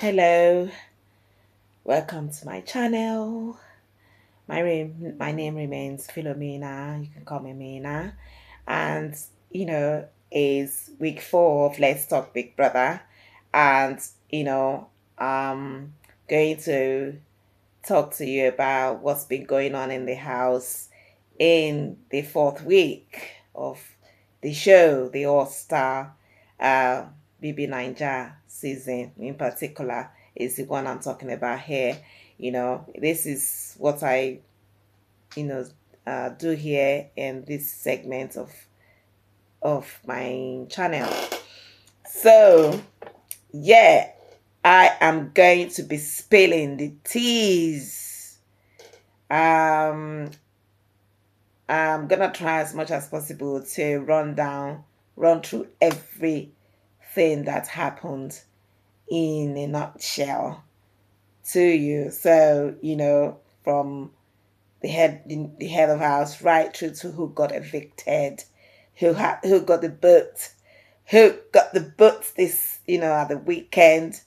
Hello, welcome to my channel. My name remains Philomena. You can call me Mina, and is week 4 of Let's Talk Big Brother, and you know, I'm going to talk to you about what's been going on in the house in the fourth week of the show, the All Star uh, BB Niger season in particular is the one I'm talking about here. This is what I, you know, do here in this segment of my channel. So, yeah, I am going to be spilling the teas. I'm gonna try as much as possible to run through everything that happened in a nutshell to you. So, from the head of house right through to who got evicted, who got the books this, at the weekend.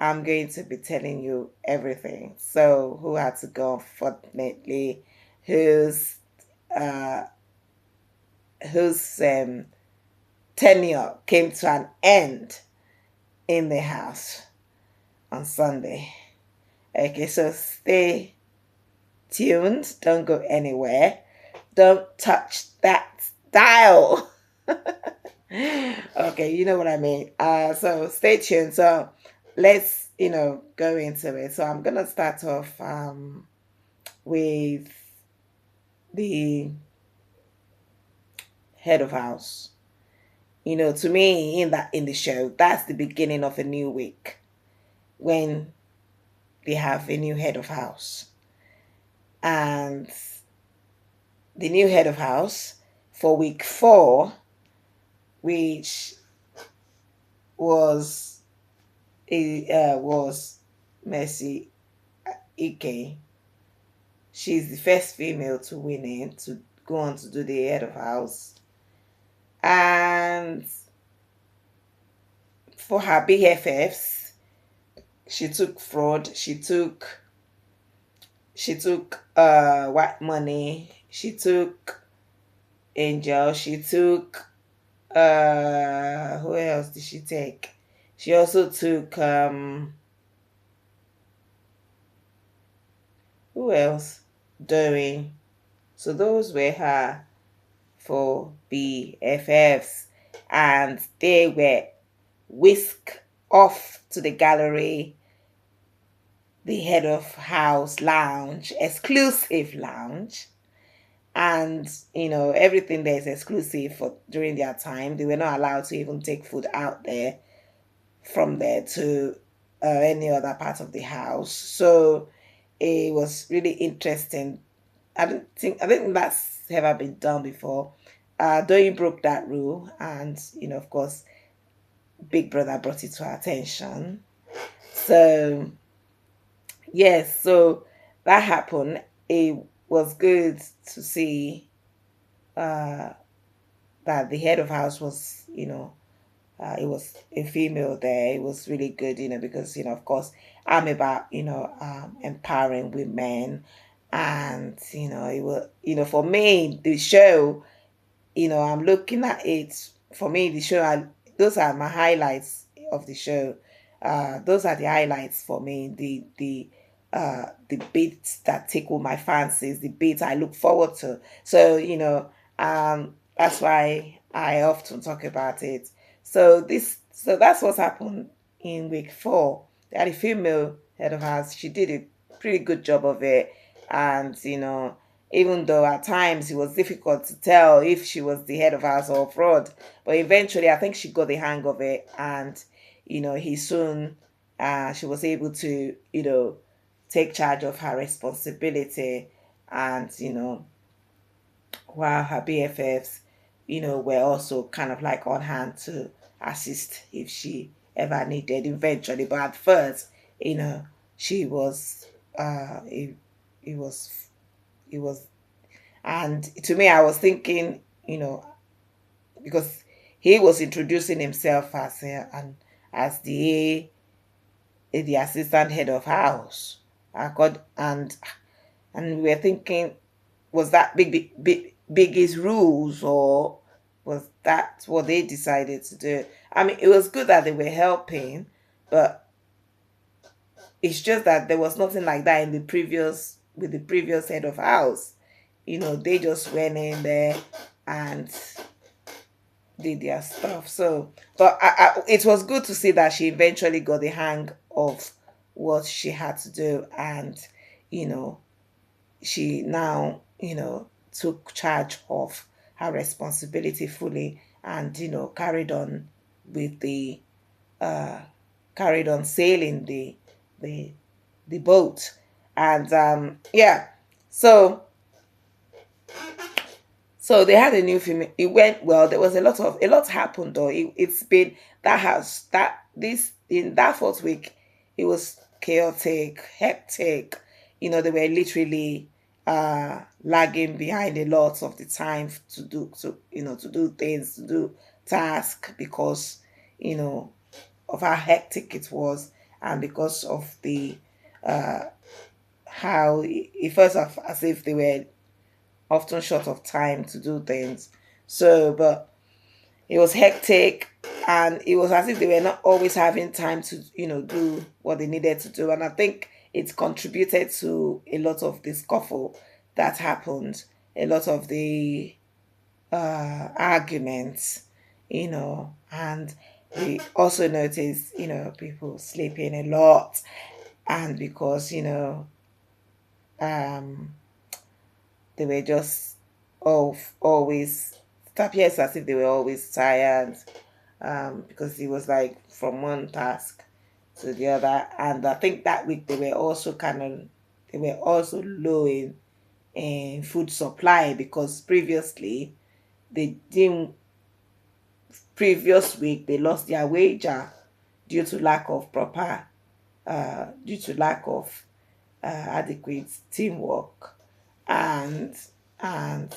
I'm going to be telling you everything. So who had to go, unfortunately, who's uh, whose tenure came to an end in the house on Sunday. Okay, so stay tuned. Don't go anywhere. Don't touch that dial. Okay, you know what I mean. So stay tuned. So let's go into it. So I'm gonna start off with the head of house. To me, in the show, that's the beginning of a new week when they have a new head of house. And the new head of house for week 4, which was was Mercy Ike. She's the first female to win it, to go on to do the head of house. And for her BFFs, she took fraud, she took white money, she took Angel, she took who else did she take? She also took who else? Doreen. So those were her 4 BFFs, and they were whisked off to the gallery, the head of house lounge, exclusive lounge. And everything there is exclusive for during their time. They were not allowed to even take food out there from there to any other part of the house. So it was really interesting. I think that's ever been done before. Doyin broke that rule, and of course, Big Brother brought it to our attention. So yes, so that happened. It was good to see that the head of house was, it was a female there. It was really good, because of course I'm about empowering women, and it was for me the show, I'm looking at it. For me, the show, those are my highlights of the show. Those are the highlights for me. The bits that tickle my fancies, the bits I look forward to. So that's why I often talk about it. So that's what's happened in week 4. They had a female head of house. She did a pretty good job of it, and even though at times it was difficult to tell if she was the head of house or fraud. But eventually, I think she got the hang of it, and he soon, she was able to take charge of her responsibility, and while her BFFs, were also kind of like on hand to assist if she ever needed eventually. But at first, she was, it was it was, and to me I was thinking, because he was introducing himself as the the assistant head of house. I got and we were thinking, was that biggest rules, or was that what they decided to do? I mean, it was good that they were helping, but it's just that there was nothing like that in the previous with the previous head of house. They just went in there and did their stuff. So, but it was good to see that she eventually got the hang of what she had to do, and you know, she now took charge of her responsibility fully, and with the uh, carried on sailing the the boat, and yeah, so so they had a new film. It went well. There was a lot happened though. It's been that has that this in that fourth week. It was chaotic, hectic. They were literally lagging behind a lot of the time to do things, to do tasks, because you know of how hectic it was, and because of the uh how it felt as if they were often short of time to do things. So, but it was hectic, and it was as if they were not always having time to, do what they needed to do. And I think it contributed to a lot of the scuffle that happened, a lot of the arguments, and we also noticed, people sleeping a lot, and because, um, they were just always it appears as if they were always tired, because it was like from one task to the other. And I think that week they were also low in food supply, because they didn't previous week they lost their wager due to lack of proper due to lack of adequate teamwork, and and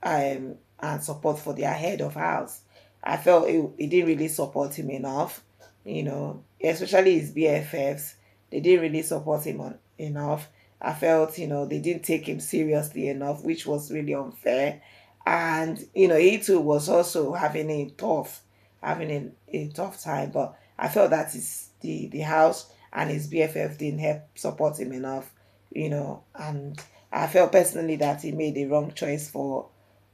and support for their head of house. I felt it didn't really support him enough, especially his BFFs. They didn't really support him enough. I felt, they didn't take him seriously enough, which was really unfair. And, he too was also having a tough time. But I felt that the house and his BFF didn't help support him enough, and I felt personally that he made the wrong choice for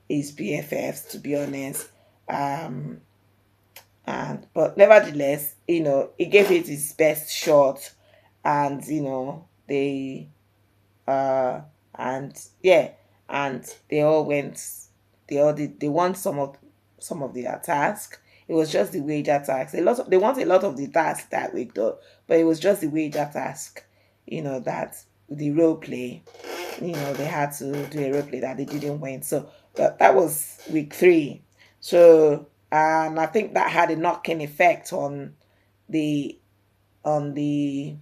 his BFFs, to be honest. Um, and but nevertheless, he gave it his best shot, and they uh and yeah, and they all went. They won some of their task. It was just the wager task. They want a lot of the task that week though, but it was just the wager task. That the role play. They had to do a role play that they didn't win. So that was week three. So and I think that had a knocking effect the on the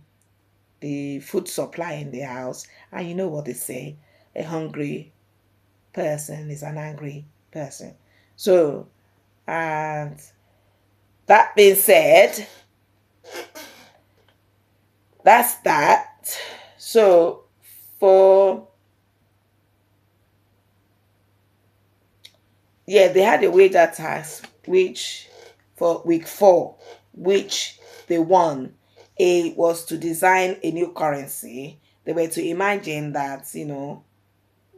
food supply in the house. And you know what they say, a hungry person is an angry person. So, and that being said, that's that. So, for yeah, they had a wager task, which for week four, which they won. It was to design a new currency. They were to imagine that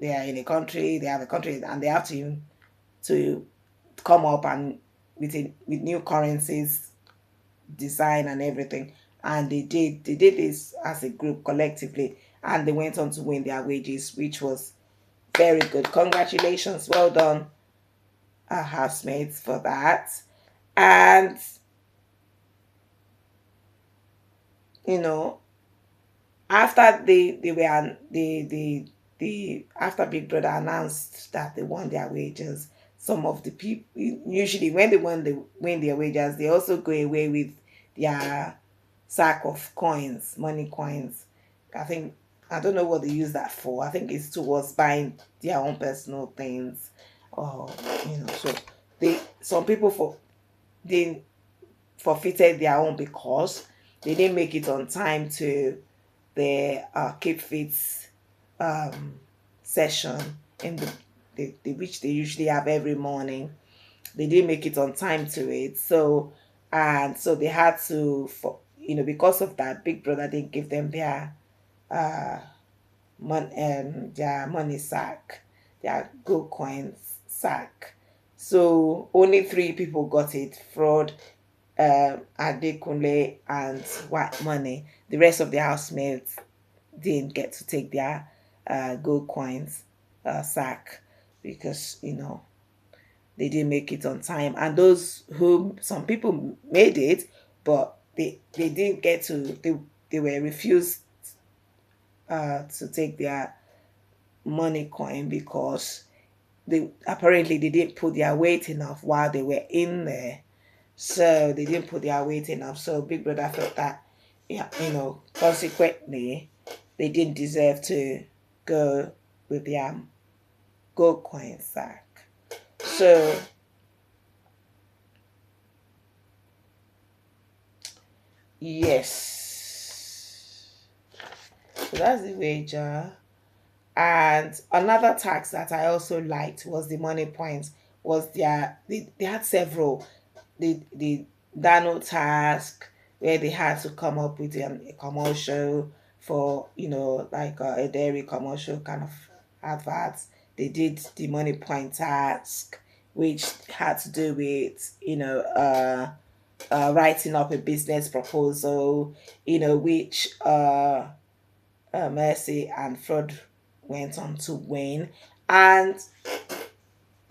they are in a country, they have a country, and they have to come up and with new currencies, design and everything. And they did this as a group collectively, and they went on to win their wages, which was very good. Congratulations, well done, housemates, for that. And you know after after Big Brother announced that they won their wages, some of the people, usually when they win their wages, they also go away with their sack of coins, money coins. I think I don't know what they use that for. I think it's towards buying their own personal things, or so they some people they forfeited their own, because they didn't make it on time to the Keep Fit um, session in which they usually have every morning. They didn't make it on time to it, so and so they had to, for because of that, Big Brother didn't give them uh their money sack, their gold coins sack. So only three people got it: Fraud, Adekunle, and White Money. The rest of the housemates didn't get to take their gold coins sack because they didn't make it on time. And those who some people made it, but they didn't get to. They were refused to take their money coin because they didn't put their weight enough while they were in there. So they didn't put their weight enough. So Big Brother felt that, yeah, consequently, they didn't deserve to go with their gold coin sack. So yes, so that's the wager. And another tax that I also liked was the money points. Was they had several, the Dano task, where they had to come up with a commercial for like a dairy commercial kind of adverts. They did the money point task, which had to do with writing up a business proposal, which Mercy and Fraud went on to win, and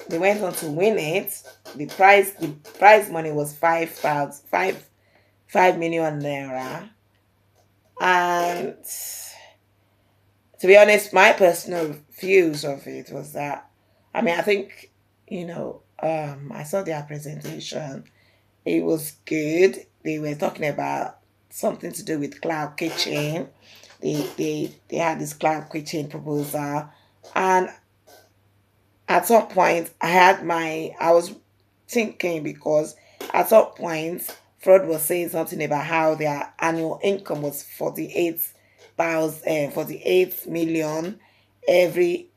they went on to win it. The prize money was 5 million naira. And to be honest, my personal views of it was that, I mean, I think, I saw their presentation. It was good. They were talking about something to do with cloud kitchen. They had this cloud kitchen proposal, and at some point I was thinking, because at some point Fraud was saying something about how their annual income was 48 million every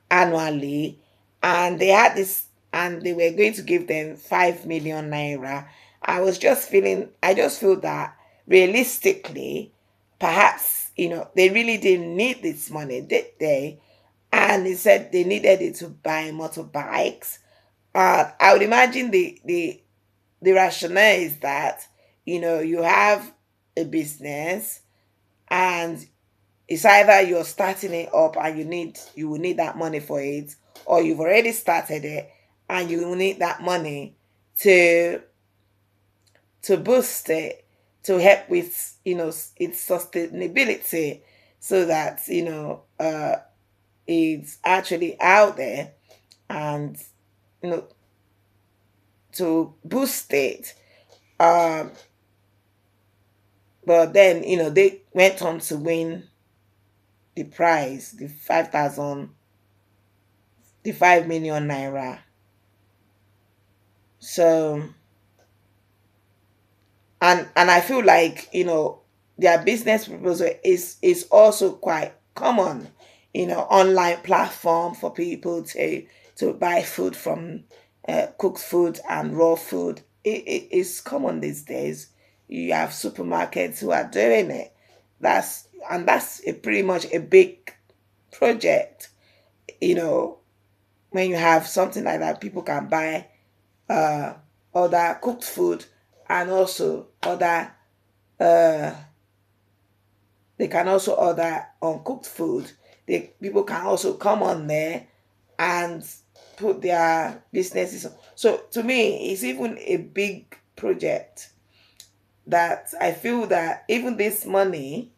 annually, and they were going to give them 5 million naira. I just feel that realistically, perhaps they really didn't need this money, did they? And he said they needed it to buy motorbikes. I would imagine the rationale is that you have a business, and it's either you're starting it up and you will need that money for it, or you've already started it and you will need that money to boost it, to help with its sustainability, so that it's actually out there, and you know to boost it. um but then they went on to win the prize, the 5,000, the 5 million naira. So, and I feel like their business proposal is also quite common, online platform for people to buy food from, cooked food and raw food. It's common these days. You have supermarkets who are doing it. That's pretty much a big project. you know when you have something like that, people can buy uh other cooked food, and also other uh they can also order uncooked food. People can also come on there and put their businesses on. So to me, it's even a big project, that I feel that even this money,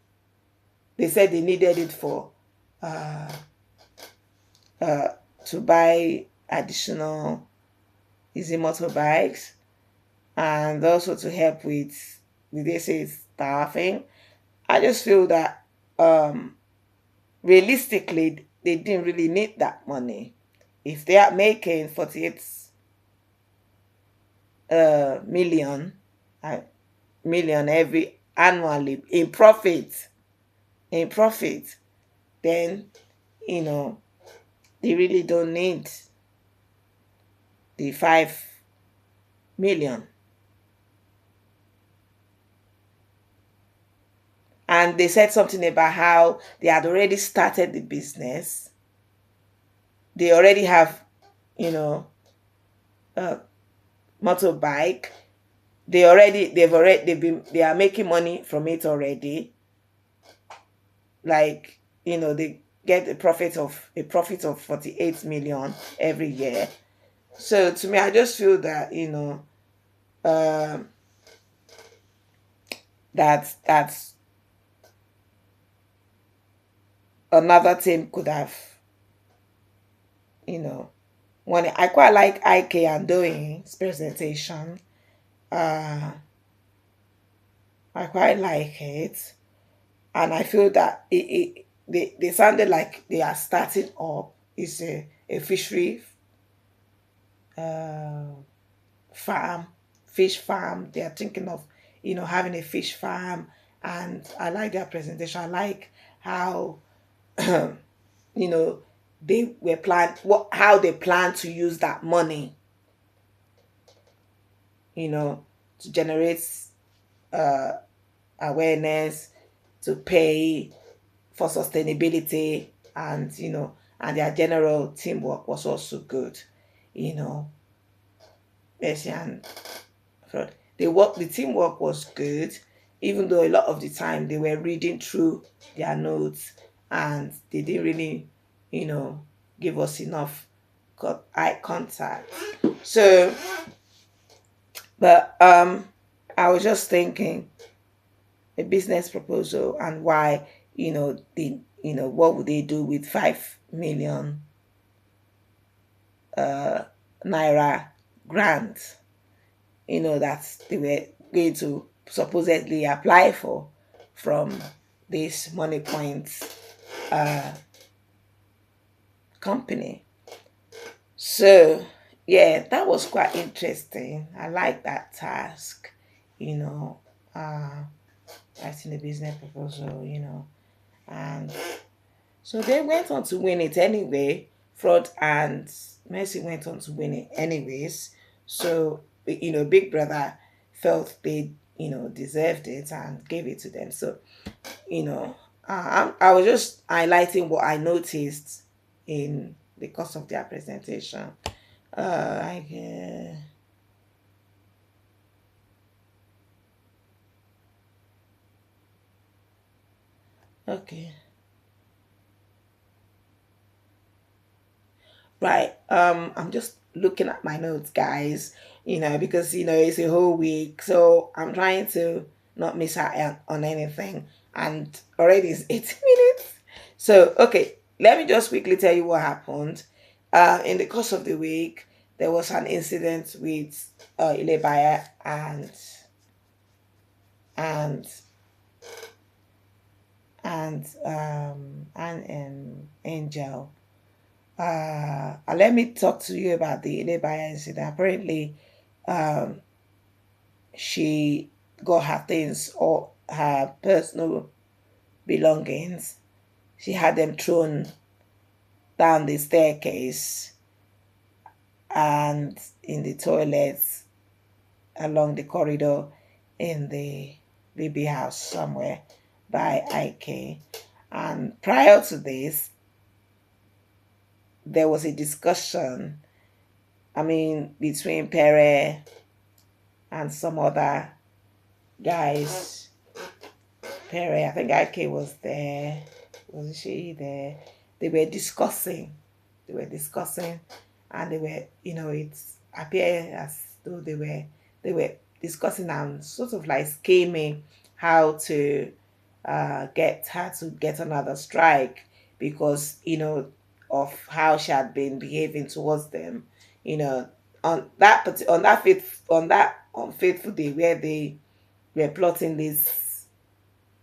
they said they needed it for uh, uh, to buy additional easy motorbikes, and also to help with, did they say, staffing. I just feel that realistically, they didn't really need that money. If they are making 48 million, uh, million every annually in profit, in profit, then you know they really don't need the 5 million. And they said something about how they had already started the business. They already have, you know, a motorbike. They are making money from it already. Like, they get a profit of 48 million every year. So to me, I just feel that, um that's another team could have, you know, I quite like IK and Doing's presentation. Uh, I quite like it, and I feel that they sounded like they are starting up. It's a fishery uh, farm, fish farm. They are thinking of, having a fish farm, and I like their presentation. I like how, you know, they were how they plan to use that money, to generate uh, awareness, to pay for sustainability, and their general teamwork was also good. You know, Mercy and Fraud. The teamwork was good, even though a lot of the time they were reading through their notes and they didn't really, you know, give us enough eye contact. So, but I was just thinking a business proposal and why, what would they do with 5 million uh naira grant, that they were going to supposedly apply for from this money points uh company. So yeah, that was quite interesting. I like that task, you know uh writing a business proposal, and so they went on to win it anyway. Fraud and Mercy went on to win it anyways. So, Big Brother felt they, deserved it and gave it to them. So, you know, I was just highlighting what I noticed in the course of their presentation. I okay. Right. I'm just looking at my notes, guys, because it's a whole week. So I'm trying to not miss out on anything. And already it's 80 minutes. So okay, let me just quickly tell you what happened. In the course of the week, there was an incident with Ilebaya and Angel. Let me talk to you about the Ilebaya incident. Apparently, um, she got her things or her personal belongings. She had them thrown down the staircase and in the toilets along the corridor in the baby house somewhere by IK. And prior to this, there was a discussion, I mean, between Pere and some other guys. Perry, I think IK was there. Was she there? They were discussing. They were discussing, and it appeared as though they were discussing and sort of like scheming how to get her to get another strike because of how she had been behaving towards them. You know, on that unfaithful day where they were plotting this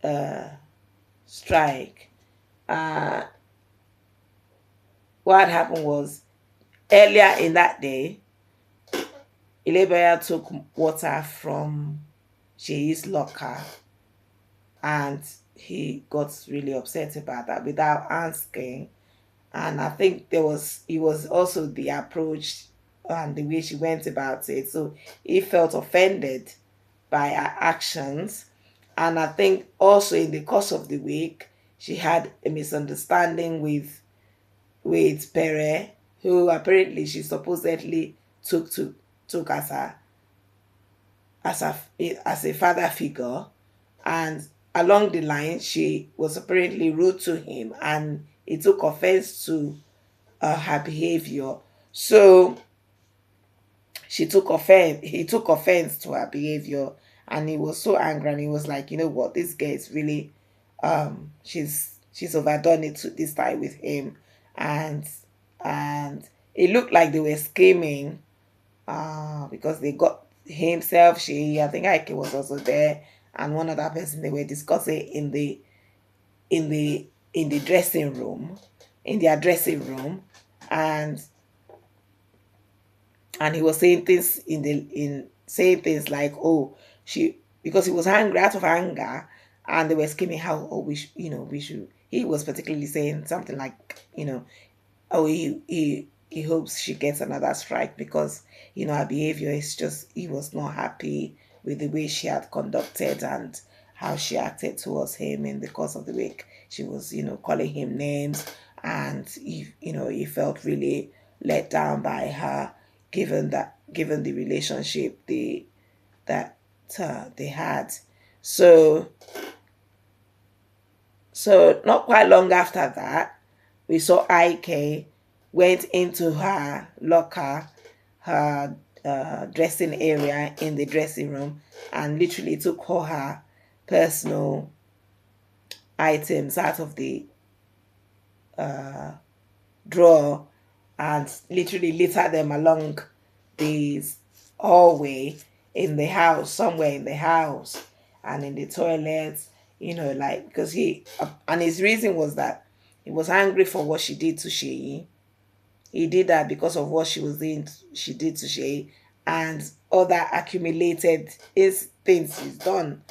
uh, strike. Uh, what happened was earlier in that day, Ilebaya took water from She's locker, and he got really upset about that without asking. And I think it was also the approach and the way she went about it. So he felt offended by her actions. And I think also in the course of the week, she had a misunderstanding with Pere, who apparently she supposedly took as a father figure, and along the line she was apparently rude to him, and he took offense to her behavior. So he took offense to her behavior, and he was so angry, and he was like, you know what, this girl is really she's overdone it to this time with him. And and it looked like they were scheming, because they got himself, she, I think Ike was also there, and one other person, they were discussing in the dressing room, in their dressing room. And and he was saying things in saying things like, oh, she, because he was angry, out of anger, and they were scheming how, oh, we should, he was particularly saying something like, oh, he hopes she gets another strike, because her behavior is just, he was not happy with the way she had conducted and how she acted towards him in the course of the week. She was, calling him names, and he felt really let down by her, given the relationship that they had. So not quite long after that, we saw IK went into her locker, her dressing area in the dressing room, and literally took all her personal items out of the drawer, and literally littered them along the hallway in the house, somewhere in the house, and in the toilets, like, because and his reason was that he was angry for what she did to Shay. He did that because of what she did to Shay, and other accumulated things he's done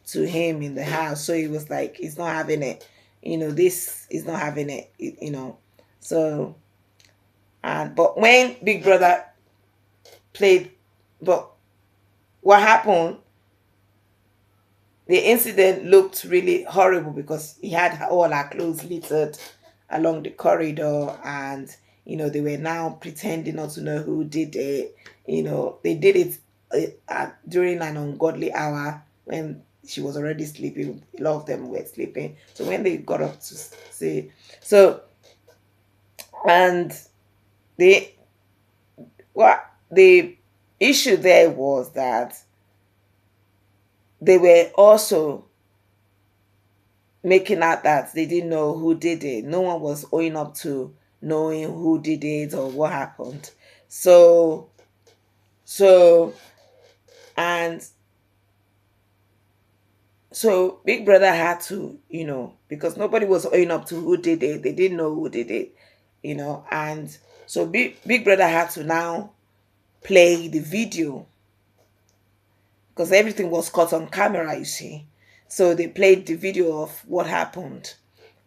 to him in the house. So he was like, he's not having it. This is not having it. So, but when Big Brother played, but what happened, the incident looked really horrible, because he had all our clothes littered along the corridor, and they were now pretending not to know who did it. They did it during an ungodly hour when she was already sleeping. A lot of them were sleeping. So when they got up to say, so, and the what the issue there was that they were also making out that they didn't know who did it. No one was owing up to knowing who did it or what happened. So, and so Big Brother had to, because nobody was owing up to who did it. They didn't know who did it, and so Big Brother had to now play the video, because everything was caught on camera, you see. So they played the video of what happened,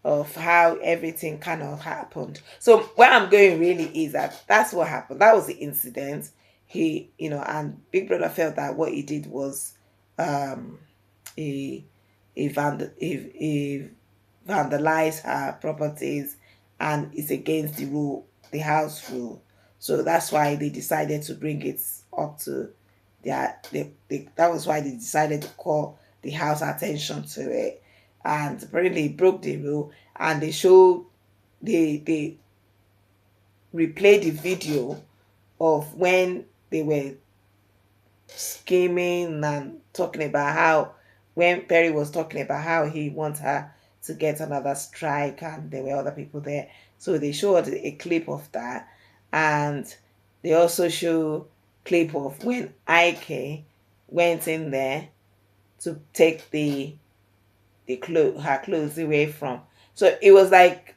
of how everything kind of happened. So where I'm going really is that that's what happened. That was the incident. And Big Brother felt that what he did was um, he, he vandalized her properties, and it's against the rule, the house rule. So that's why they decided to bring it up to that was why they decided to call the house attention to it. And apparently it broke the rule, and they replayed the video of when they were scheming and talking about how, when Perry was talking about how he wants her to get another strike, and there were other people there. So they showed a clip of that, and they also show clip of when Ike went in there to take her clothes away from. So it was like,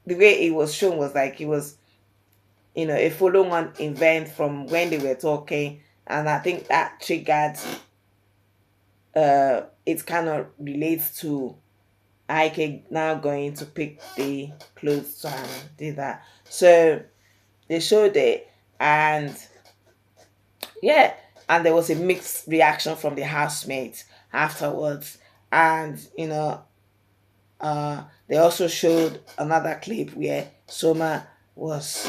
the way it was shown was like it was, a follow on event from when they were talking, and I think that triggered it kind of relates to Ike now going to pick the clothes and do that. So they showed it, and yeah, and there was a mixed reaction from the housemates afterwards. And they also showed another clip where Soma was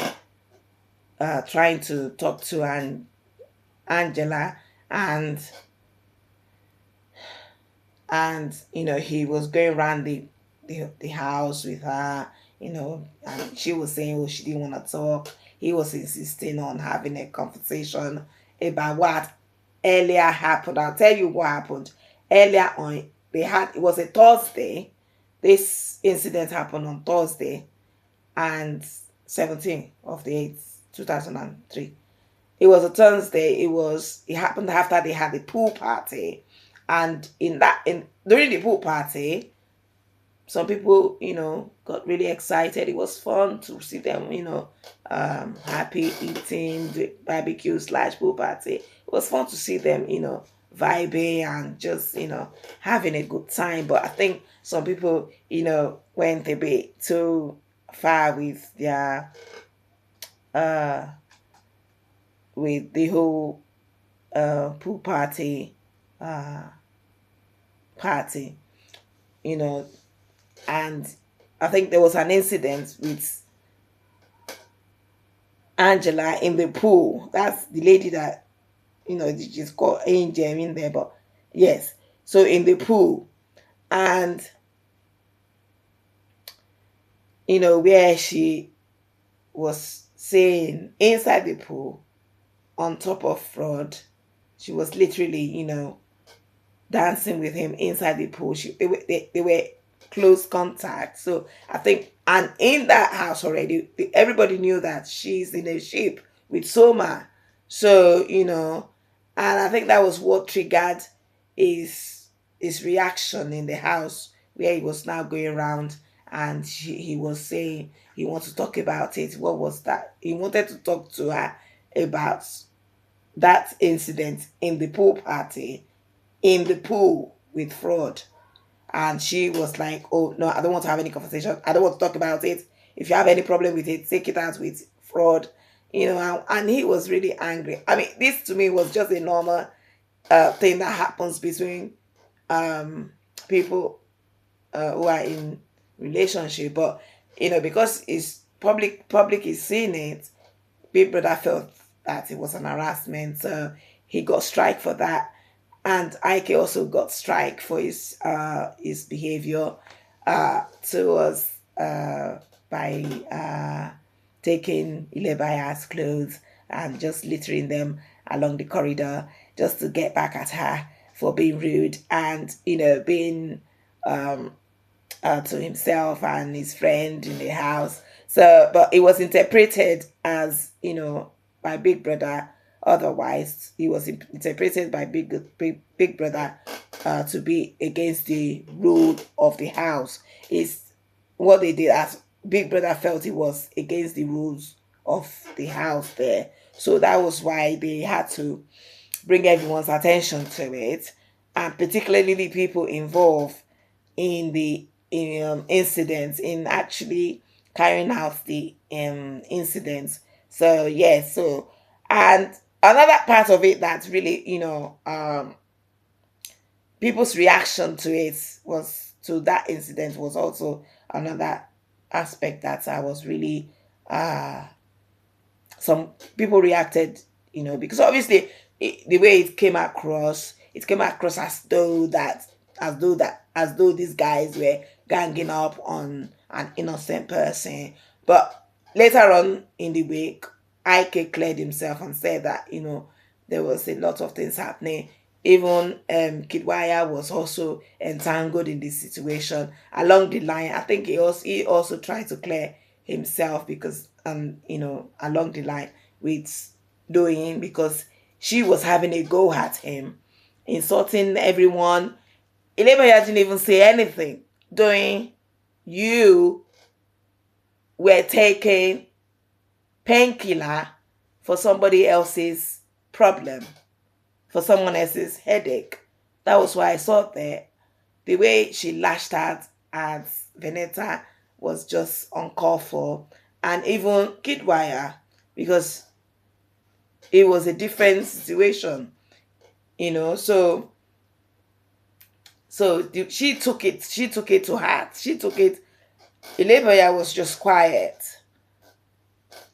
trying to talk to Angela, and he was going around the house with her, and she was saying, oh, she didn't want to talk. He was insisting on having a conversation about what earlier happened. I'll tell you what happened earlier on. It was a Thursday. This incident happened on Thursday, and 17th of the 8th 2003. It was a Thursday. It happened after they had the pool party, and in during the pool party, some people got really excited. It was fun to see them, happy eating the barbecue slash pool party. It was fun to see them, vibing and just having a good time. But I think some people went a bit too far with their uh with the whole pool uh party, you know and I think there was an incident with Angela in the pool. That's the lady that she's called Angel in there, but yes. So in the pool, and where she was saying inside the pool on top of Fraud, she was literally dancing with him inside the pool. They were close contact. So I think, and in that house already, everybody knew that she's in a ship with Soma. So and I think that was what triggered his reaction in the house, where he was now going around, and he was saying he wants to talk about it. What was that? He wanted to talk to her about that incident in the pool party, in the pool with Fraud. And she was like, oh no, I don't want to have any conversation, I don't want to talk about it. If you have any problem with it, take it out with Fraud. And he was really angry. I mean, this to me was just a normal thing that happens between people who are in relationship. But because it's public is seeing it, Big Brother felt that it was an harassment, so he got strike for that. And Ike also got strike for his behavior towards by taking Ilebaya's clothes and just littering them along the corridor, just to get back at her for being rude, and being to himself and his friend in the house. So, but it was interpreted as, by Big Brother. Otherwise, he was interpreted by Big Brother to be against the rule of the house. Is what they did, as Big Brother felt it was against the rules of the house there. So that was why they had to bring everyone's attention to it, and particularly the people involved in the incidents, in actually carrying out the incidents. So yes, so, and another part of it that really people's reaction to it was, to that incident, was also another aspect that I was really some people reacted, because obviously the way it came across as though these guys were ganging up on an innocent person. But later on in the week, Ike cleared himself and said that there was a lot of things happening. Even Kidwaya was also entangled in this situation along the line. I think he also tried to clear himself, because along the line with doing, because she was having a go at him, insulting everyone. Elebaya didn't even say anything. Doing, you were taking painkiller for somebody else's problem, for someone else's headache. that was why I saw there. The way she lashed out at Veneta was just uncalled for. And even Kidwire, because it was a different situation, you know. She took it to heart. She took it. Ileboya was just quiet,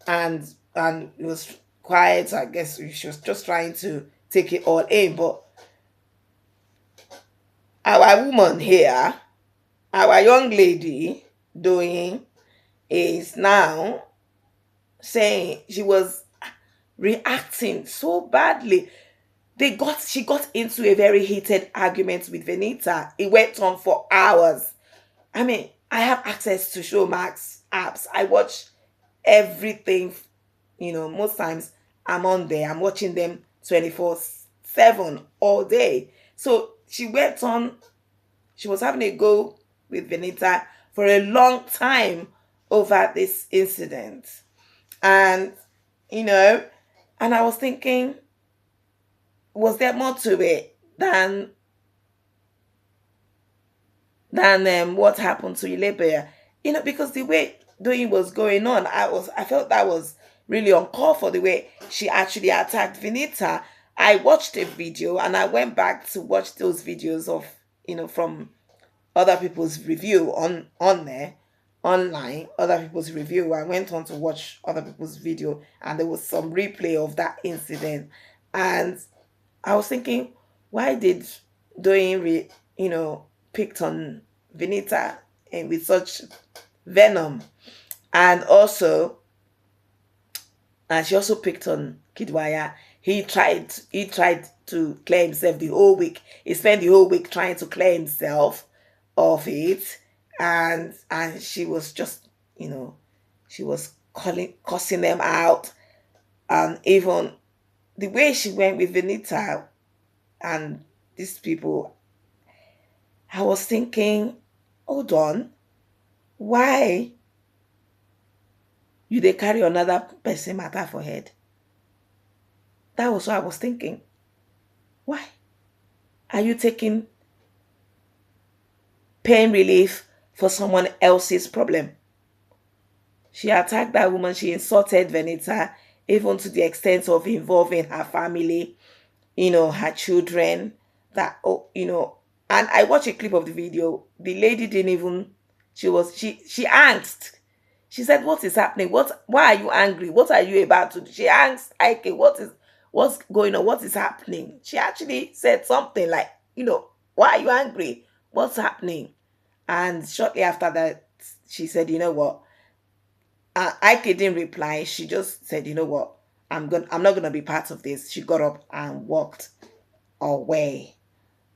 and it was quiet. I guess she was just trying to take it all in. But our woman here, our young lady doing, is now saying she was reacting so badly. She got into a very heated argument with Venita. It went on for hours. I mean, I have access to Showmax apps. I watch everything, most times I'm on there. I'm watching them 24/7 all day. So she went on, she was having a go with Venita for a long time over this incident. And, you know, and I was thinking, was there more to it than what happened to Ilebe? Because the way doing was going on, I felt that was really uncalled for, the way she actually attacked Vinita. I watched a video and I went back to watch those videos of, from other people's review on there online, other people's review. I went on to watch other people's video, and there was some replay of that incident. And I was thinking, why did Doyin picked on Venita and with such venom? And also, and she also picked on Kidwaya. He tried to clear himself the whole week. He spent the whole week trying to clear himself of it. And she was just, she was cussing them out. And even the way she went with Venita and these people, I was thinking, hold on, why you they carry another person matter for head? That was what I was thinking. Why are you taking pain relief for someone else's problem? She attacked that woman. She insulted Venita, even to the extent of involving her family, her children. And I watched a clip of the video. The lady didn't even. She asked. She said, "What is happening? Why are you angry? What are you about to do?" She asked Ike, what's going on? What is happening? She actually said something like, why are you angry? What's happening? And shortly after that, she said, you know what? Ike didn't reply. She just said, you know what? I'm not gonna be part of this. She got up and walked away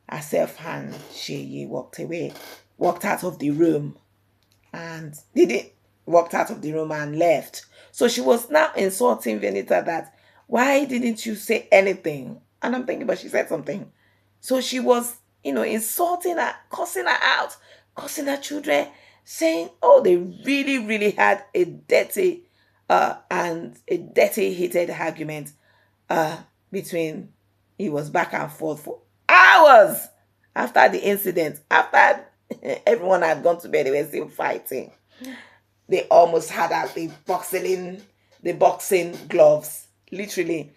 herself, and she walked away, walked out of the room, and didn't walked out of the room and left. So she was now insulting Venita that, why didn't you say anything? And I'm thinking, but she said something. So she was, insulting her, cussing her out, cussing her children, saying, oh, they really, really had a dirty heated argument between, it was back and forth for hours after the incident. After everyone had gone to bed, they were still fighting. They almost had out the boxing gloves. Literally,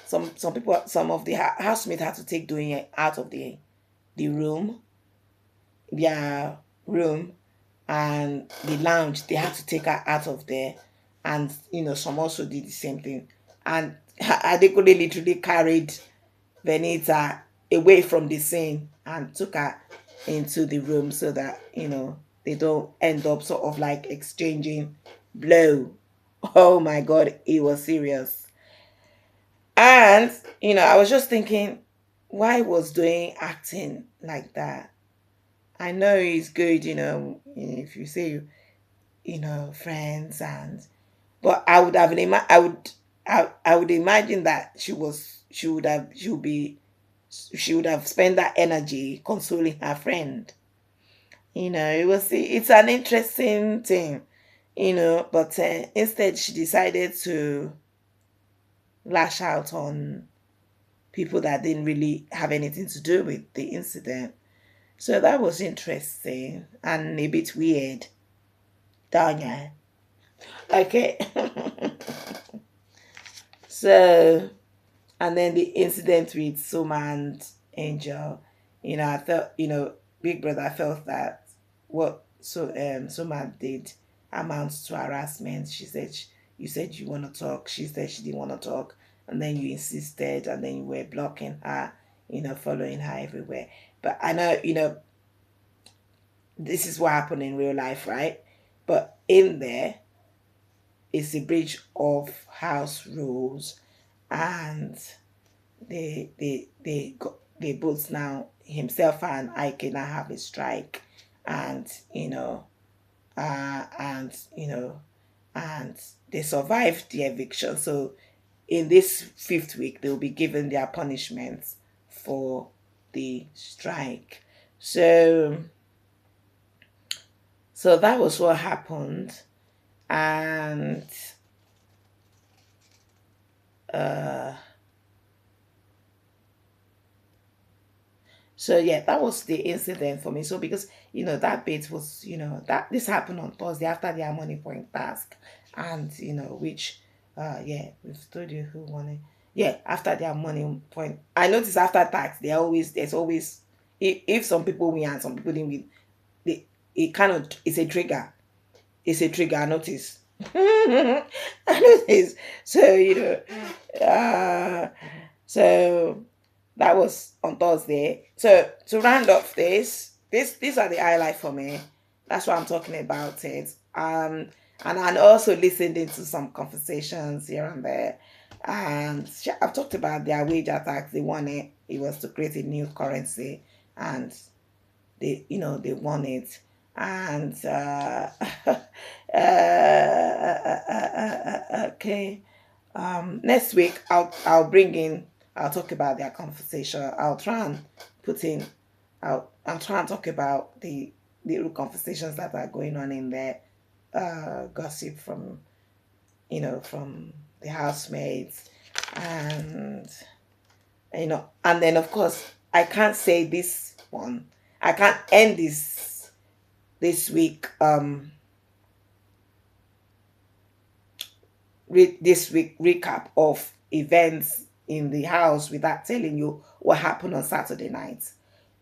some people, some of the housemates had to take doing it out of the room, their room, and the lounge. They had to take her out of there, and some also did the same thing. And Adekule literally carried Venita away from the scene and took her into the room so that they don't end up sort of like exchanging blow. Oh my God, it was serious. And I was just thinking, why was doing acting like that? I know it's good, if you say friends, but I would have I would imagine that she would have spent that energy consoling her friend. It's an interesting thing, but instead she decided to lash out on people that didn't really have anything to do with the incident. So that was interesting and a bit weird. Danya. Okay. So, and then the incident with Soma and Angel, I felt, Big Brother felt that what Soma did amounts to harassment. She said, you said you want to talk. She said she didn't want to talk. And then you insisted, and then you were blocking her, following her everywhere. But I know, this is what happened in real life, right? But in there, it's a breach of house rules, and they both now, himself and Ike, now have a strike, and and and they survived the eviction. So in this fifth week, they'll be given their punishments for the strike. So that was what happened, and uh so yeah, that was the incident for me. So because that bit was, that this happened on Thursday after their money point task, and which yeah, we've told you who won it. Yeah, after their money point. I noticed after tax, there's always, if some people win and some people didn't win, it kind of, it's a trigger. It's a trigger, I notice. I notice. So, so that was on Thursday. So to round off these are the highlights for me. That's why I'm talking about it. And I also listened into some conversations here and there. And I've talked about their wage attacks. They won it. It was to create a new currency, and they won it. And okay. Next week I'll bring in, I'll talk about their conversation. I'll try and put in, I'll try and talk about the little conversations that are going on in there, gossip from from the housemates, and and then of course I can't say this one. I can't end this week this week recap of events in the house without telling you what happened on Saturday night.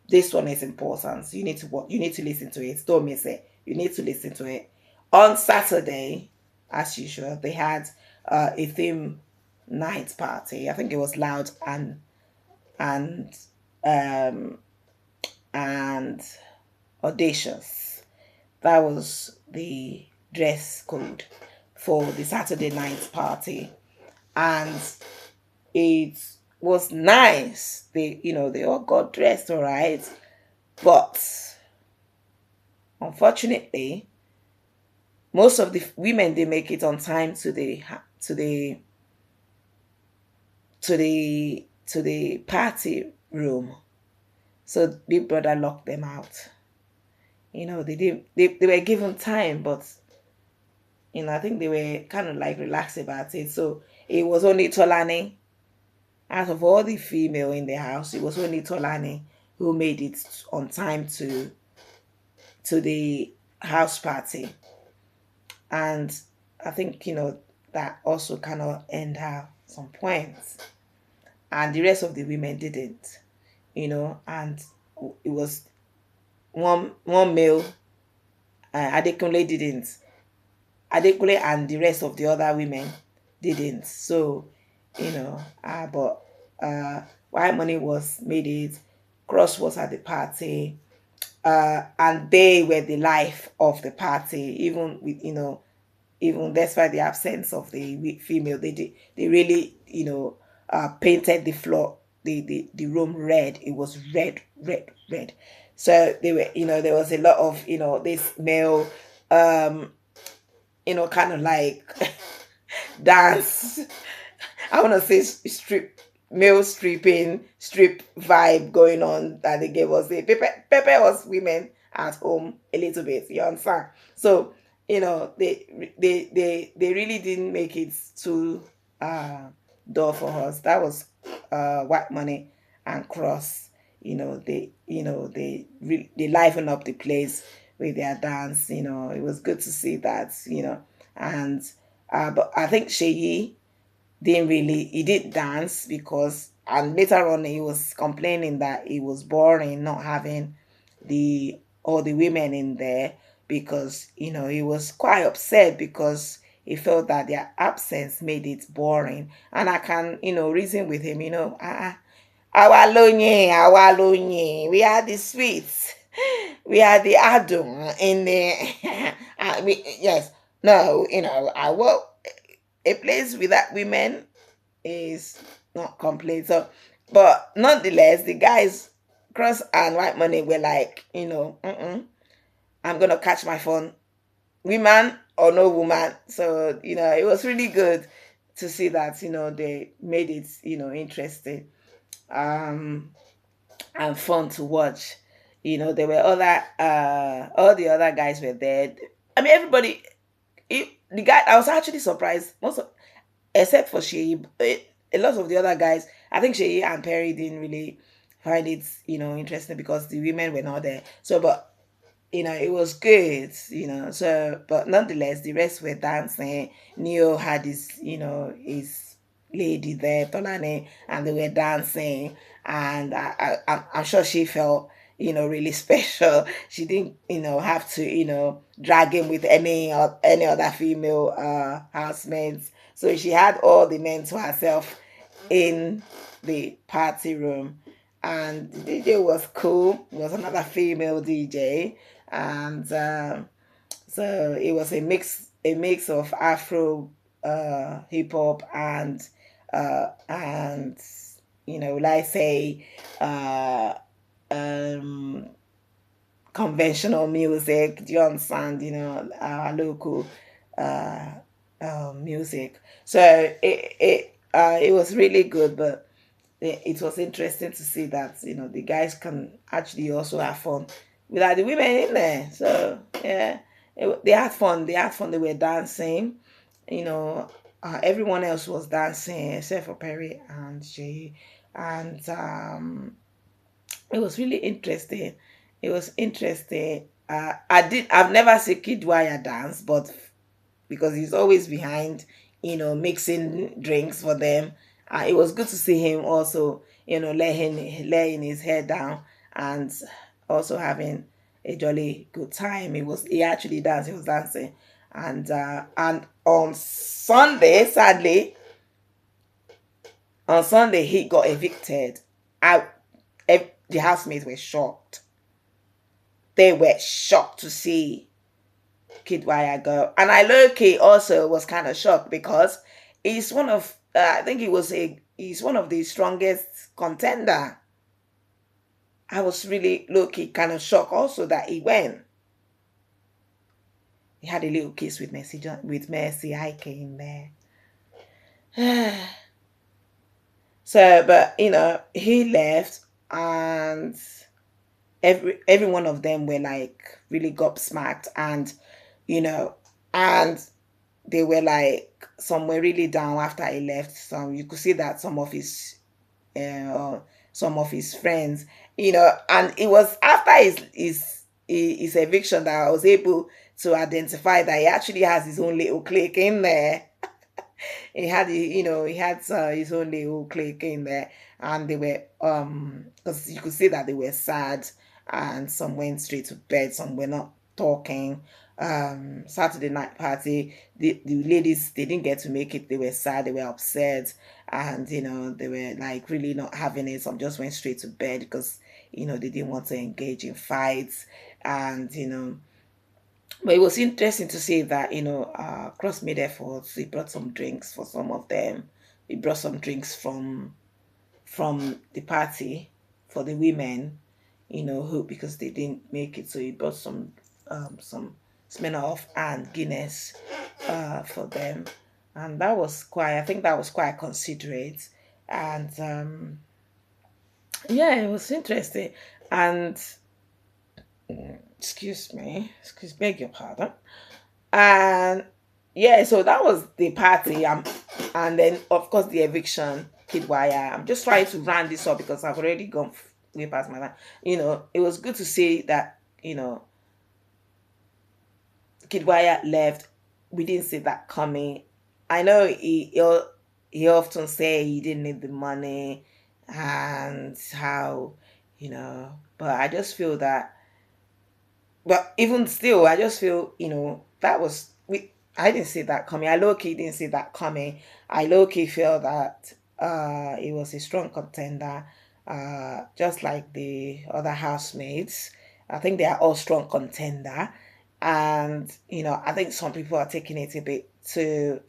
This one is important. You need to You need to listen to it. Don't miss it. You need to listen to it. On Saturday, as usual, they had a theme night party. I think it was loud and um and audacious. That was the dress code for the Saturday night party, and it was nice. They all got dressed all right, but unfortunately, most of the women didn't make it on time to the party room. So Big Brother locked them out. They didn't. They were given time, but I think they were kind of like relaxed about it. So it was only Tolani, out of all the female in the house, it was only Tolani who made it on time to the house party. And I think, that also kind of earned her some points. And the rest of the women didn't, and it was one male, Adekunle didn't. Adekunle and the rest of the other women didn't. So, but Why Money was made it, Cross was at the party, and they were the life of the party, even with, even despite the absence of the female, they really, painted the floor, the room red. It was red, red, red. So they were, there was a lot of, this male, kind of like dance. I want to say male strip vibe going on that they gave us. The Pepe was women at home a little bit. You understand? So they really didn't make it too dull for us. That was White Money and Cross, they liven up the place with their dance. It was good to see that. And but I think Sheyi didn't really he did dance because, and later on he was complaining that it was boring not having the all the women in there, because he was quite upset because he felt that their absence made it boring. And I can reason with him. Our lonye, our lonye, we are the sweets, we are the adum in the yes, no, I work a place without women is not complete. So, but nonetheless, the guys, Cross and White Money, were like, I'm gonna catch my phone, woman or no woman. So it was really good to see that they made it interesting, um, and fun to watch. There were all the other guys were there. I mean, everybody. The guy, I was actually surprised. Except for Shay, a lot of the other guys, I think Shay and Perry didn't really find it, interesting because the women were not there. So, but it was good, So, but nonetheless, the rest were dancing. Neo had his lady there, Tolani, and they were dancing. And I'm sure she felt, really special. She didn't, have to, drag him with any other female housemates. So she had all the men to herself in the party room. And the DJ was cool. It was another female DJ, and so it was a mix of Afro, hip hop, and like say, uh, um, conventional music. Do you understand? Our local uh, music. So it was really good, but it was interesting to see that the guys can actually also have fun without the women in there. So yeah, they had fun. They had fun. They were dancing. You know, everyone else was dancing except for Perry and Jay, and it was really interesting. It was interesting. I've never seen Kid Wire dance, but because he's always behind, mixing drinks for them. It was good to see him also, laying his head down and also having a jolly good time. He actually danced. He was dancing, and on Sunday, sadly, on Sunday he got evicted. The housemates were shocked. They were shocked to see Kid Wire go. And I low key also was kind of shocked because he's one of I think he's one of the strongest contender. I was really low key kind of shocked also that he went. He had a little kiss with Mercy Ike in there. So, but he left, and every one of them were like really gobsmacked, and you know, and they were like, some were really down after he left. Some, you could see that uh, some of his friends, and it was after his eviction that I was able to identify that he actually has his own little clique in there. He had his own little clique in there, and they were because you could see that they were sad, and some went straight to bed, some were not talking. Saturday night party, the ladies, they didn't get to make it. They were sad, they were upset, and they were like really not having it. Some just went straight to bed because they didn't want to engage in fights. And but it was interesting to see that Cross made efforts. He brought some drinks for some of them. He brought some drinks from the party for the women, who, because they didn't make it. So he brought some Smirnoff and Guinness for them, and that was quite. I think that was quite considerate, and yeah, it was interesting. And beg your pardon. And yeah, so that was the party, and then of course the eviction. Kidwaya. I'm just trying to round this up because I've already gone way past my time. It was good to see that, Kidwaya left. We didn't see that coming. I know he often say he didn't need the money and how, but I just feel that, but even still, I just feel, that was we. I didn't see that coming. I low key didn't see that coming. I low key feel that it was a strong contender, just like the other housemates. I think they are all strong contender, and I think some people are taking it a bit too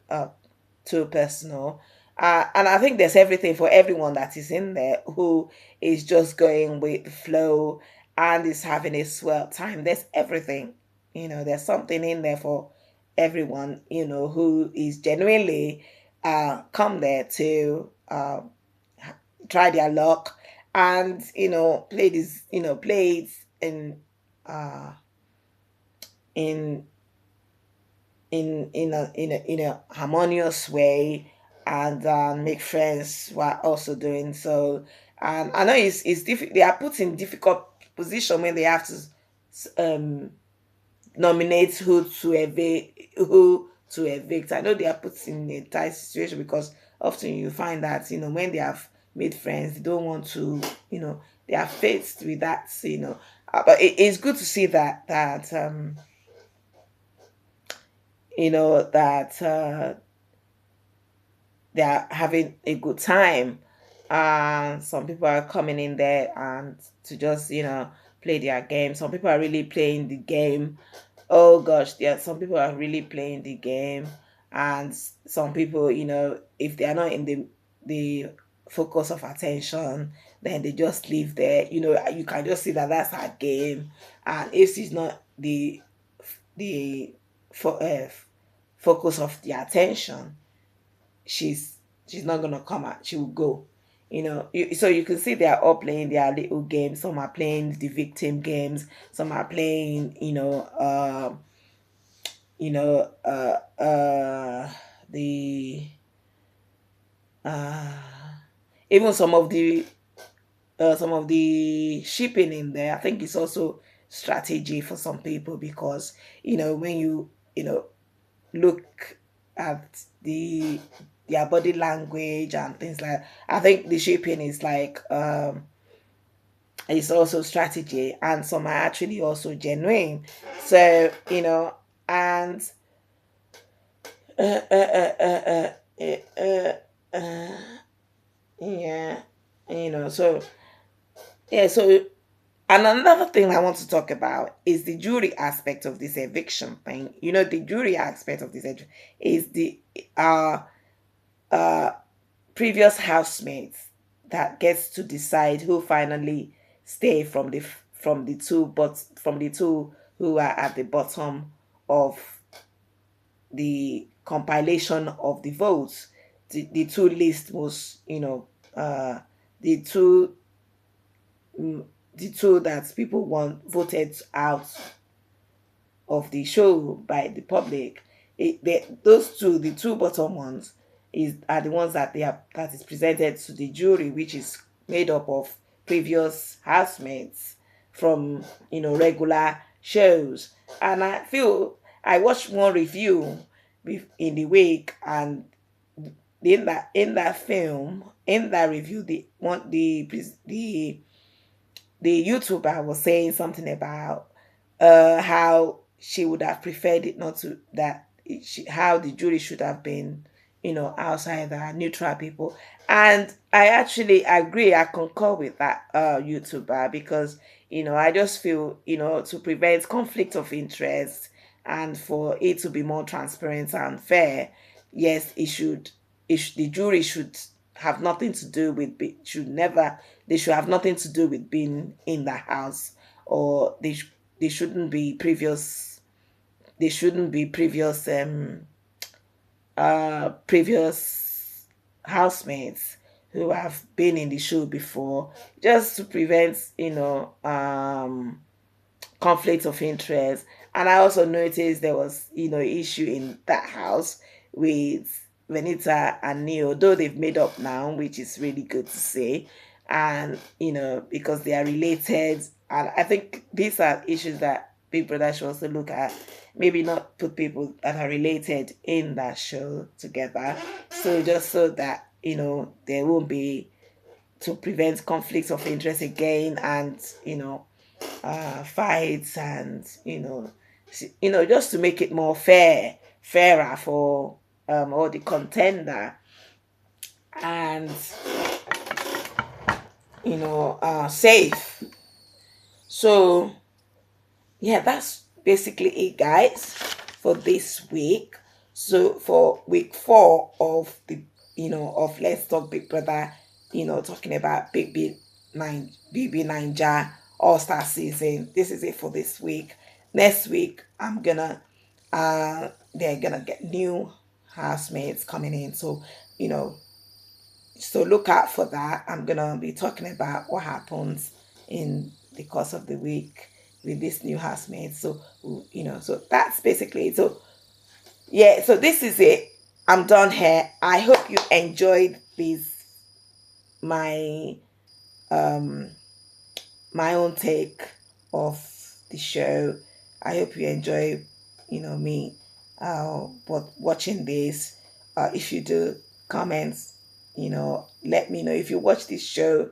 personal. And I think there's everything for everyone that is in there who is just going with the flow and is having a swell time. There's everything. There's something in there for everyone, who is genuinely come there to try their luck and, play this, play it uh, in in a harmonious way and make friends while also doing so. And I know it's difficult. They are put in difficult position when they have to um nominate who to evict. I know they are put in a tight situation because often you find that when they have made friends, they don't want to. They are faced with that. But it's good to see that they are having a good time. Some people are coming in there and to just play their game. Some people are really playing the game. Oh gosh, yeah, some people are really playing the game, and some people, if they are not in the focus of attention, then they just leave there. You can just see that that's her game, and if she's not the fo- uh, focus of the attention, she's she's not gonna come out. She will go. So you can see they are all playing their little games. Some are playing the victim games. Some are playing, you know, the uh, even some of the shipping in there. I think it's also strategy for some people because when you look at their body language and things like that, I think the shipping is like it's also strategy, and some are actually also genuine. So and uh, uh, uh, uh, uh, uh, uh, yeah, so yeah, so and another thing I want to talk about is the jury aspect of this eviction thing. The jury aspect of this is the uh uh previous housemates that gets to decide who finally stay from the two who are at the bottom of the compilation of the votes. The two least most, the two mm, the two that people want voted out of the show by the public. Those two, the two bottom ones, are the ones that is presented to the jury, which is made up of previous housemates from regular shows. And I feel I watched one review in the week, and in that film, in that review, the YouTuber was saying something about how she would have preferred it not to that how the jury should have been, outsider, neutral people, and I actually agree. I concur with that YouTuber because I just feel to prevent conflict of interest and for it to be more transparent and fair. Yes, the jury should have nothing to do with should never they should have nothing to do with being in the house, or they shouldn't be previous previous housemates who have been in the show before, just to prevent conflict of interest. And I also noticed there was issue in that house with Venita and Neo, though they've made up now, which is really good to see. And, because they are related. And I think these are issues that Big Brother should also look at. Maybe not put people that are related in that show together. So just so that, there won't be, to prevent conflicts of interest again, and, fights, and, just to make it more fairer for all the contender, and safe. So yeah, that's basically it, guys, for this week. So for week 4 of the of Let's Talk Big Brother, talking about BB Ninja All Star season. This is it for this week. Next week, they're gonna get new housemates coming in. So you know so look out for that. I'm gonna be talking about what happens in the course of the week with this new housemate. So so that's basically it. So yeah, so this is it. I'm done here. I hope you enjoyed this, my um my own take of the show. I hope you enjoy, me, but watching this. If you do, comments, let me know if you watch this show.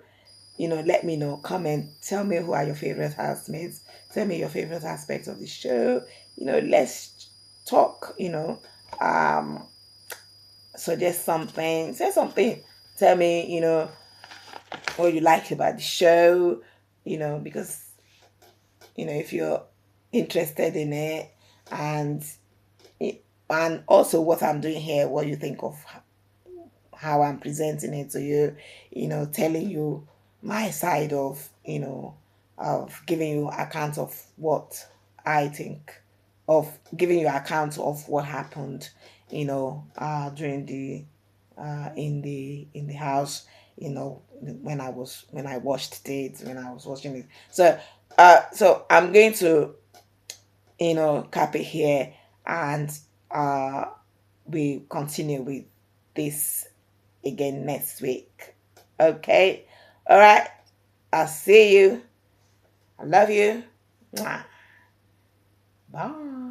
Let me know. Comment. Tell me who are your favorite housemates. Tell me your favorite aspects of the show. Let's talk. Um, suggest something. Say something. Tell me, what you like about the show. Because if you're interested in it, and and also what I'm doing here, what you think of how I'm presenting it to you, telling you my side of, giving you account of what I think, of giving you account of what happened, during the in the house, when I watched it, when I was watching it. So I'm going to, cap it here, and uh we continue with this again next week. Okay. All right. I'll see you. I love you. Mwah. Bye.